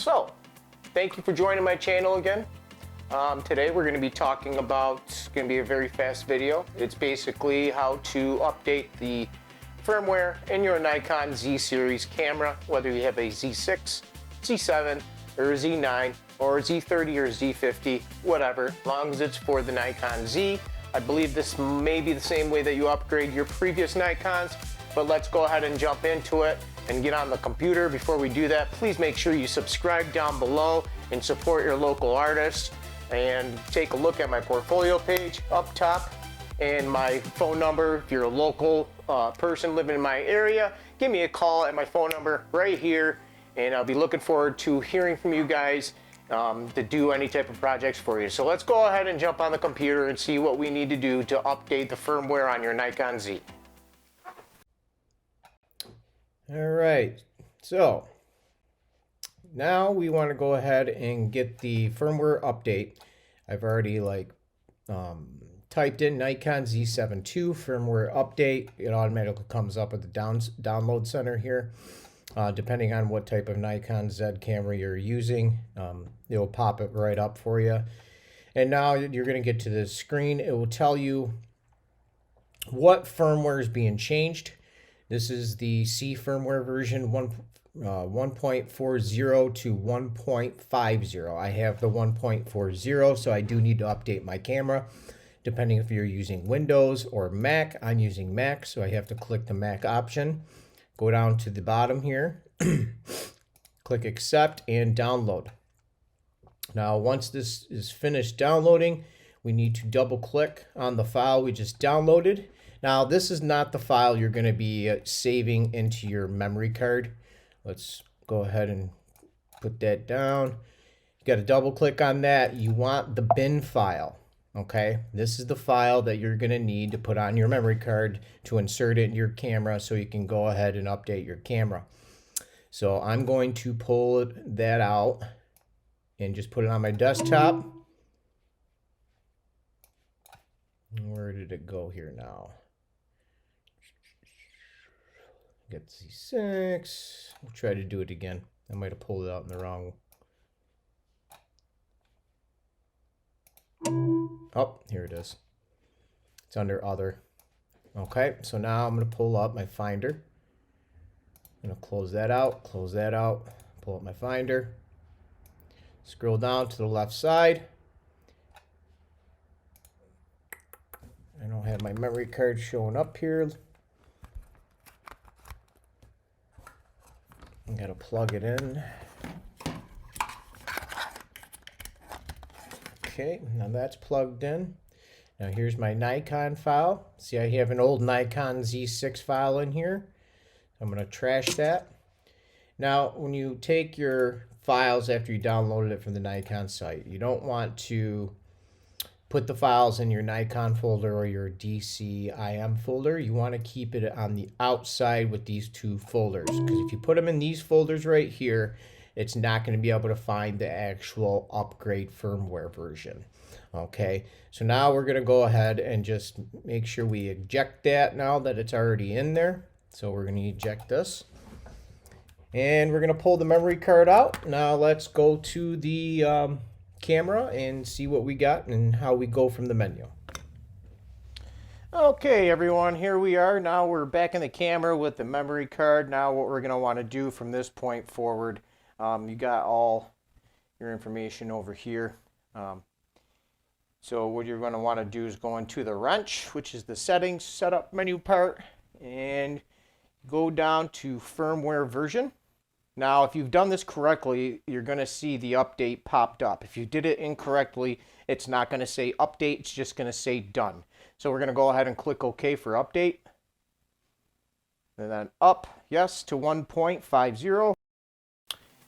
So, thank you for joining my channel again. Today we're going to be talking about, it's going to be a very fast video. It's basically how to update the firmware in your Nikon Z series camera, whether you have a Z6, Z7, or a Z9, or a Z30 or Z50, whatever, as long as it's for the Nikon Z. I believe this may be the same way that you upgrade your previous Nikons, but let's go ahead and jump into it and get on the computer. Before we do that, please make sure you subscribe down below and support your local artists, and take a look at my portfolio page up top and my phone number. If you're a local person living in my area, give me a call at my phone number right here, and I'll be looking forward to hearing from you guys to do any type of projects for you. So let's go ahead and jump on the computer and see what we need to do to update the firmware on your Nikon Z. All right, so now we want to go ahead and get the firmware update. I've already typed in Nikon Z7II firmware update. It automatically comes up with the download center here. Depending on what type of Nikon Z camera you're using, it'll pop it right up for you. And now you're going to get to the screen. It will tell you what firmware is being changed. This is the C firmware version 1.40 to 1.50. I have the 1.40, so I do need to update my camera. Depending if you're using Windows or Mac, I'm using Mac, so I have to click the Mac option. Go down to the bottom here, click accept and download. Now, once this is finished downloading, we need to double click on the file we just downloaded. Now, this is not the file you're going to be saving into your memory card. Let's go ahead and put that down. You got to double click on that. You want the bin file. Okay, this is the file that you're going to need to put on your memory card to insert it in your camera so you can go ahead and update your camera. So I'm going to pull that out and just put it on my desktop. Where did it go here now? Get Z6. We'll try to do it again. I might have pulled it out in the wrong. Oh, here it is. It's under other. Okay, so now I'm going to pull up my Finder. I'm going to close that out, pull up my Finder. Scroll down to the left side. I don't have my memory card showing up here. I got to plug it in. Okay, now that's plugged in. Now here's my Nikon file. See, I have an old Nikon Z6 file in here. I'm going to trash that. Now, when you take your files after you downloaded it from the Nikon site, you don't want to put the files in your Nikon folder or your DCIM folder. You want to keep it on the outside with these two folders, because if you put them in these folders right here, it's not going to be able to find the actual upgrade firmware version. Okay, so now we're going to go ahead and just make sure we eject that now that it's already in there. So we're going to eject this. And we're going to pull the memory card out. Now let's go to the camera and see what we got and how we go from the menu. Okay, everyone, here we are. Now we're back in the camera with the memory card. Now what we're going to want to do from this point forward, you got all your information over here. So what you're going to want to do is go into the wrench, which is the settings setup menu part, and go down to firmware version. Now, if you've done this correctly, you're going to see the update popped up. If you did it incorrectly, it's not going to say update, it's just going to say done. So we're going to go ahead and click OK for update. And then up, yes, to 1.50.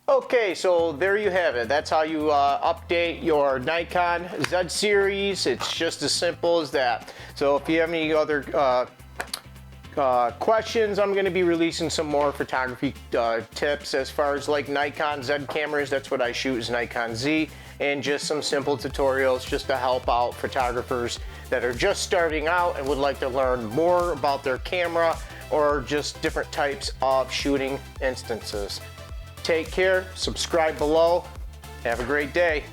Okay, so there you have it. That's how you update your Nikon Z series. It's just as simple as that. So if you have any other questions, I'm going to be releasing some more photography tips as far as like Nikon Z cameras. That's what I shoot, is Nikon Z, and just some simple tutorials just to help out photographers that are just starting out and would like to learn more about their camera or just different types of shooting instances. Take care. Subscribe below. Have a great day.